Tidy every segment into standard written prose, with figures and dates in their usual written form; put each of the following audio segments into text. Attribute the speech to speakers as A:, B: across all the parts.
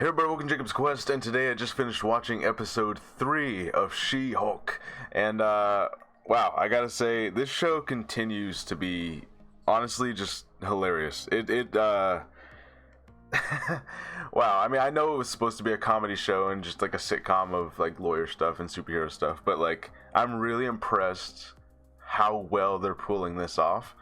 A: Hey everybody, welcome to Jacob's Quest, and today I just finished watching episode 3 of She-Hulk, and wow, I gotta say, this show continues to be, honestly, just hilarious. Wow, I mean, I know it was supposed to be a comedy show and just like a sitcom of like lawyer stuff and superhero stuff, but like, I'm really impressed how well they're pulling this off.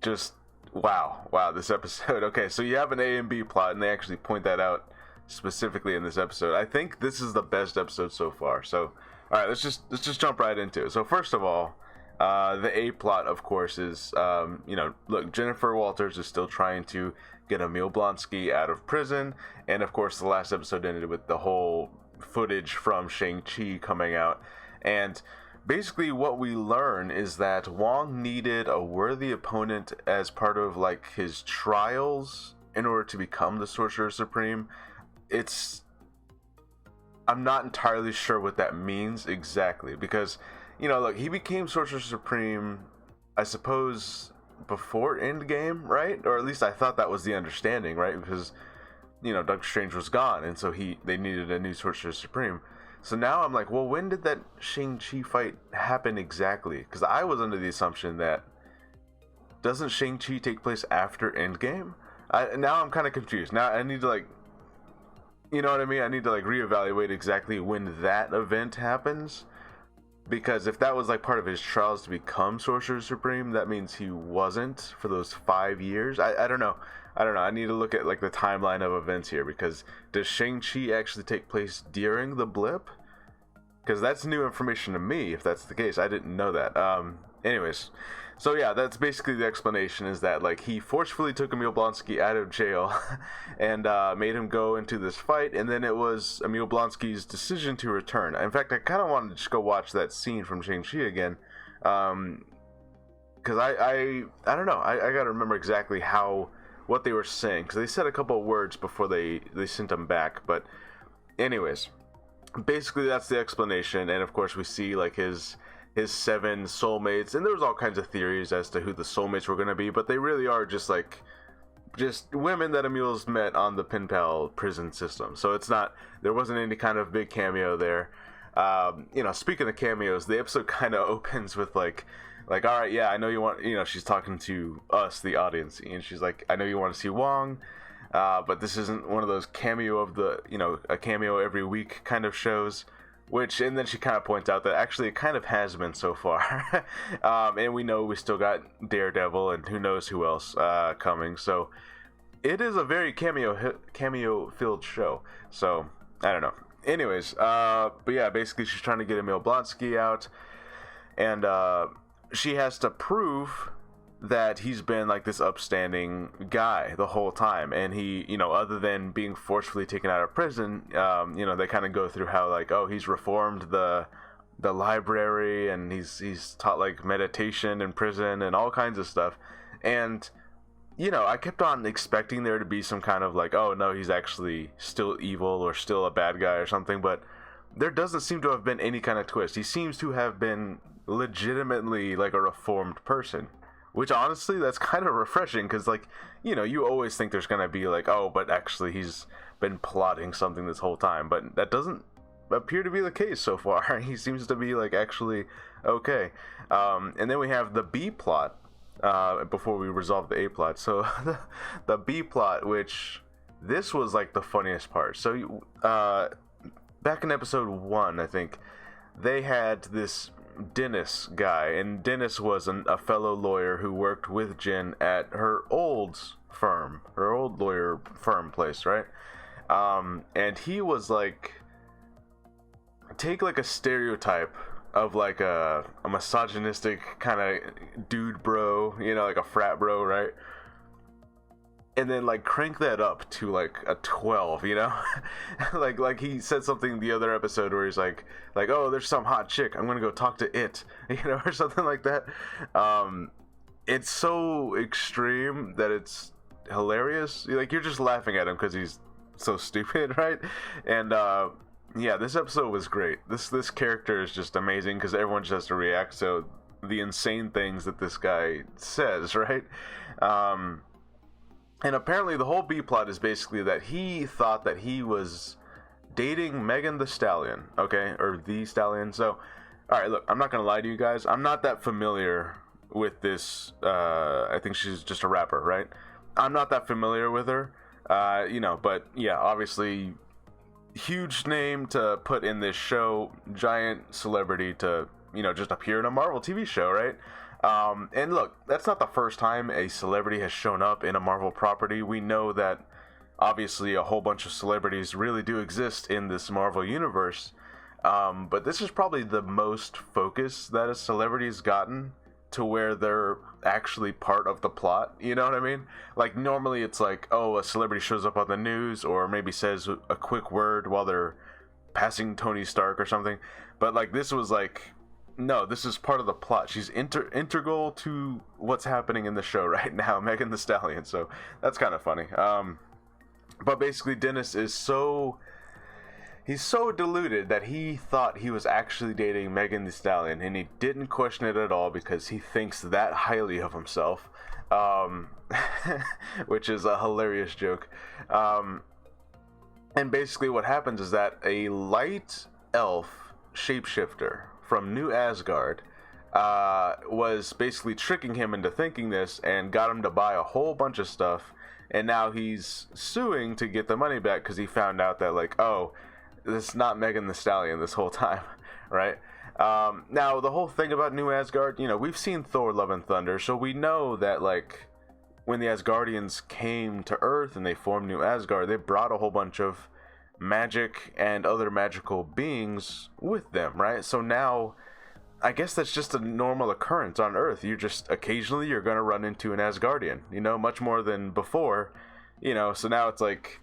A: Just wow, this episode. Okay, so you have an A and B plot, and they actually point that out specifically in this episode. I think this is the best episode so far. So, all right, let's just jump right into it. So first of all, the A plot, of course, is look, Jennifer Walters is still trying to get Emil Blonsky out of prison, and of course, the last episode ended with the whole footage from Shang-Chi coming out, and basically what we learn is that Wong needed a worthy opponent as part of like his trials in order to become the Sorcerer Supreme. I'm not entirely sure what that means exactly, because look, he became Sorcerer Supreme, I suppose, before Endgame, right? Or at least I thought that was the understanding, right? Because Doctor Strange was gone, and so they needed a new Sorcerer Supreme. So now I'm like, well, when did that Shang-Chi fight happen exactly? Because I was under the assumption that, doesn't Shang-Chi take place after Endgame? Now I'm kind of confused. Now I need to like, you know what I mean? I need to like reevaluate exactly when that event happens. Because if that was like part of his trials to become Sorcerer Supreme, that means he wasn't for those 5 years. I don't know. I need to look at like the timeline of events here, because does Shang-Chi actually take place during the blip? Because that's new information to me if that's the case. I didn't know that. Anyways, so yeah, that's basically the explanation, is that like he forcefully took Emil Blonsky out of jail and made him go into this fight, and then it was Emil Blonsky's decision to return. In fact, I kind of wanted to just go watch that scene from Shang-Chi again, because I don't know, I gotta remember exactly what they were saying, because they said a couple of words before they sent him back. But anyways, basically that's the explanation. And of course we see like his 7 soulmates, and there was all kinds of theories as to who the soulmates were going to be, but they really are just women that Emil's met on the Pen Pal prison system. So there wasn't any kind of big cameo there. Speaking of cameos, the episode kind of opens with like, all right, yeah, I know you want, she's talking to us, the audience, and she's like, I know you want to see Wong, but this isn't one of those cameo of the, a cameo every week kind of shows, and then she kind of points out that actually it kind of has been so far. And we know we still got Daredevil and who knows who else coming, so it is a very cameo filled show. So I don't know. Anyways, but yeah, basically she's trying to get Emil Blonsky out, and she has to prove that he's been like this upstanding guy the whole time, and he, other than being forcefully taken out of prison, they kind of go through how like, oh, he's reformed the library, and he's taught like meditation in prison and all kinds of stuff. And I kept on expecting there to be some kind of like, oh no, he's actually still evil or still a bad guy or something, but there doesn't seem to have been any kind of twist. He seems to have been legitimately like a reformed person, which honestly, that's kind of refreshing, because like, you always think there's gonna be like, oh, but actually he's been plotting something this whole time, but that doesn't appear to be the case so far. He seems to be like actually okay. And then we have the B plot before we resolve the A plot. So the B plot, which this was like the funniest part. So back in episode 1, I think, they had this Dennis guy, and Dennis was a fellow lawyer who worked with Jen at her old lawyer firm place, right? And he was like, take like a stereotype of like a misogynistic kind of dude bro, like a frat bro, right? And then like crank that up to like a 12, like he said something the other episode where he's like, oh, there's some hot chick, I'm gonna go talk to it, or something like that. It's so extreme that it's hilarious. Like, you're just laughing at him because he's so stupid, right? And yeah, this episode was great. This character is just amazing, because everyone just has to react to the insane things that this guy says, right? And apparently the whole B plot is basically that he thought that he was dating Megan the Stallion, okay, or the Stallion. So, all right, look, I'm not gonna lie to you guys. I'm not that familiar with this. I think she's just a rapper, right? I'm not that familiar with her, but yeah, obviously, huge name to put in this show, giant celebrity to, just appear in a Marvel TV show, right? And look, that's not the first time a celebrity has shown up in a Marvel property. We know that obviously a whole bunch of celebrities really do exist in this Marvel universe. But this is probably the most focus that a celebrity has gotten to where they're actually part of the plot. You know what I mean? Like, normally it's like, oh, a celebrity shows up on the news or maybe says a quick word while they're passing Tony Stark or something. But like, this was like, no, this is part of the plot. She's integral to what's happening in the show right now, Megan the Stallion. So that's kind of funny. But basically, Dennis is he's so deluded that he thought he was actually dating Megan the Stallion, and he didn't question it at all because he thinks that highly of himself, which is a hilarious joke. And basically what happens is that a light elf shapeshifter from New Asgard was basically tricking him into thinking this and got him to buy a whole bunch of stuff, and now he's suing to get the money back because he found out that, like, oh, this is not Megan the Stallion this whole time, right? Now, the whole thing about New Asgard, we've seen Thor Love and Thunder, so we know that, like, when the Asgardians came to Earth and they formed New Asgard, they brought a whole bunch of magic and other magical beings with them, right? So now, I guess that's just a normal occurrence on Earth. Occasionally you're going to run into an Asgardian, much more than before, so now it's like,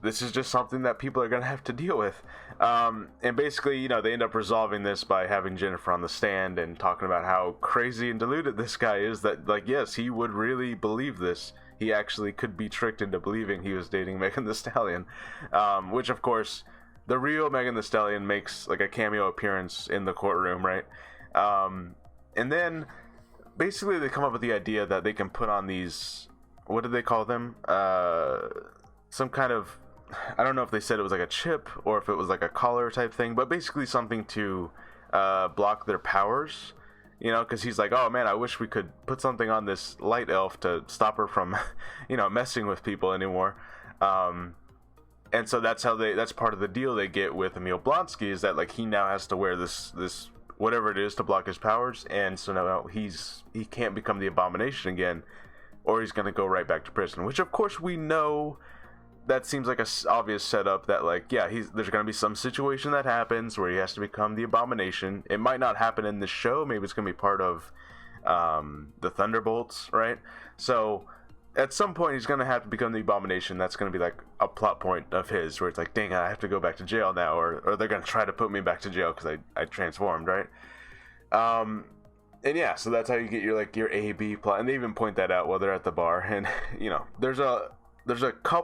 A: this is just something that people are going to have to deal with. And basically, they end up resolving this by having Jennifer on the stand and talking about how crazy and deluded this guy is, that, like, yes, he would really believe this. He actually could be tricked into believing he was dating Megan the Stallion. Which, of course, the real Megan the Stallion makes, like, a cameo appearance in the courtroom, right? And then, basically, they come up with the idea that they can put on these, what do they call them? Some kind of, I don't know if they said it was like a chip or if it was like a collar type thing, but basically something to block their powers, because he's like, oh man, I wish we could put something on this light elf to stop her from, messing with people anymore. And so that's part of the deal they get with Emil Blonsky, is that, like, he now has to wear this whatever it is to block his powers, and so now he can't become the Abomination again, or he's going to go right back to prison, which of course we know. That seems like a obvious setup that, like, yeah, there's going to be some situation that happens where he has to become the Abomination. It might not happen in this show. Maybe it's going to be part of the Thunderbolts, right? So at some point he's going to have to become the Abomination. That's going to be like a plot point of his where it's like, dang, I have to go back to jail now, or they're going to try to put me back to jail because I transformed, right? And yeah, so that's how you get your A, B plot. And they even point that out while they're at the bar. And, there's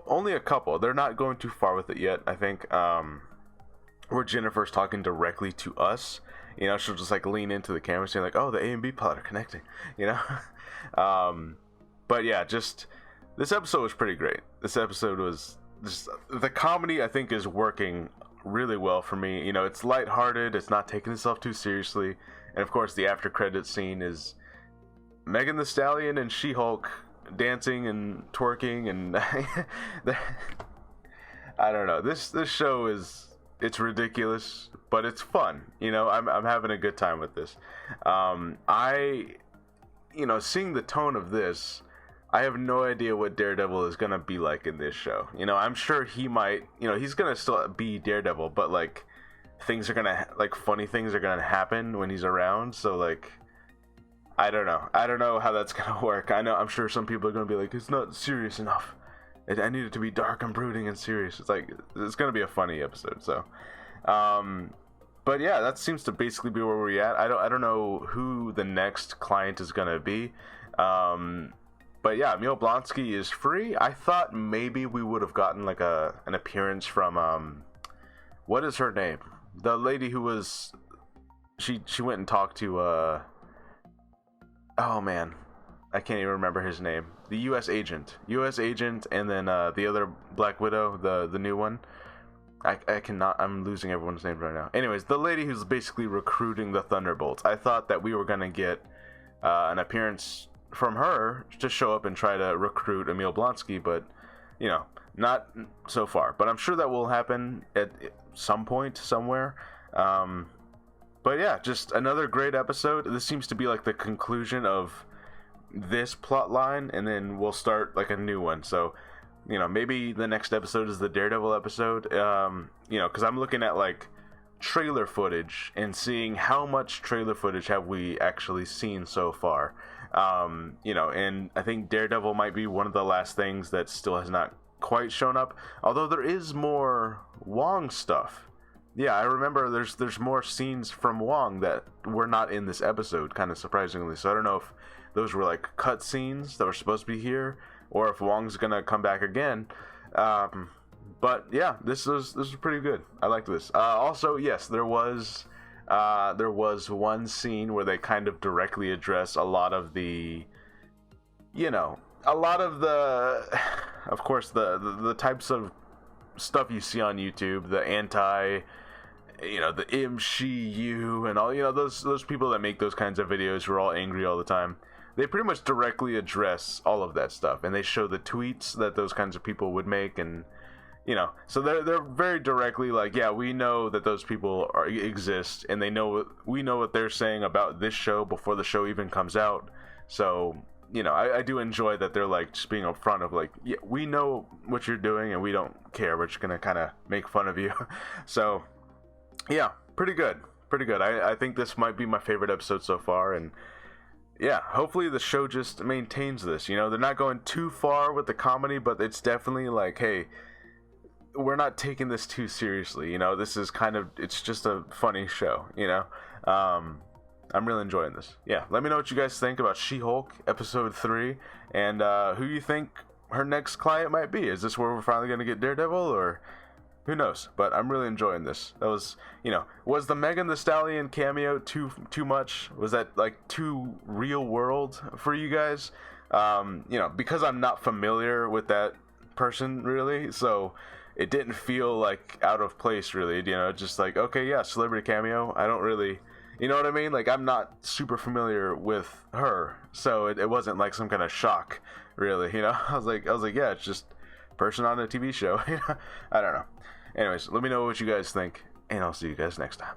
A: only a couple. They're not going too far with it yet, I think, where Jennifer's talking directly to us. She'll just, like, lean into the camera saying, like, oh, the A and B plot are connecting, But yeah, just, this episode was pretty great. This episode was just, the comedy, I think, is working really well for me. It's lighthearted, it's not taking itself too seriously. And of course, the after credit scene is Megan the Stallion and She-Hulk dancing and twerking, and I don't know. This show it's ridiculous, but it's fun. I'm having a good time with this. Seeing the tone of this, I have no idea what Daredevil is gonna be like in this show. I'm sure he might, he's gonna still be Daredevil, but, like, things are gonna, like, funny things are gonna happen when he's around. So, like, I don't know how that's gonna work. I'm sure some people are gonna be like, it's not serious enough. I need it to be dark and brooding and serious. It's like, it's gonna be a funny episode. So, but yeah, that seems to basically be where we're at. I don't know who the next client is gonna be. But yeah, Emil Blonsky is free. I thought maybe we would have gotten, like, an appearance from what is her name? The lady who was, she went and talked to oh man, I can't even remember his name. The U.S. agent, and then the other Black Widow, the new one. I cannot. I'm losing everyone's names right now. Anyways, the lady who's basically recruiting the Thunderbolts. I thought that we were gonna get an appearance from her to show up and try to recruit Emil Blonsky, but you know, not so far. But I'm sure that will happen at some point somewhere. But yeah, just another great episode. This seems to be like the conclusion of this plot line, and then we'll start like a new one. So, you know, maybe the next episode is the Daredevil episode. You know, because I'm looking at like trailer footage and seeing how much trailer footage have we actually seen so far. You know, and I think Daredevil might be one of the last things that still has not quite shown up. Although there is more Wong stuff. Yeah, I remember there's more scenes from Wong that were not in this episode, kind of surprisingly. So I don't know if those were like cut scenes that were supposed to be here, or if Wong's gonna come back again. But yeah, this was pretty good. I liked this. Also, yes, there was one scene where they kind of directly address a lot of the, you know, of course, the types of stuff you see on YouTube, the anti, you know, the MCU and all, you know, those people that make those kinds of videos who are all angry all the time. They pretty much directly address all of that stuff, and they show the tweets that those kinds of people would make, and you know, so they're very directly like, yeah, we know that those people exist, and we know what they're saying about this show before the show even comes out. So, you know, I do enjoy that they're like just being upfront of like, yeah, we know what you're doing, and we don't care. We're just gonna kind of make fun of you. So, yeah, pretty good. I think this might be my favorite episode so far, and yeah, hopefully the show just maintains this. You know, they're not going too far with the comedy, but it's definitely like, hey, we're not taking this too seriously. You know, this is kind of, it's just a funny show, you know. I'm really enjoying this. Yeah, let me know what you guys think about She-Hulk episode 3, and who you think her next client might be. Is this where we're finally going to get Daredevil, or who knows? But I'm really enjoying this. That was, you know, was the Megan Thee Stallion cameo too much? Was that like too real world for you guys? You know, because I'm not familiar with that person really, so it didn't feel like out of place really. You know, just like, okay, yeah, celebrity cameo. I don't really, you know what I mean? Like, I'm not super familiar with her, so it wasn't like some kind of shock really. You know, I was like, yeah, it's just person on a TV show. I don't know. Anyways, let me know what you guys think, and I'll see you guys next time.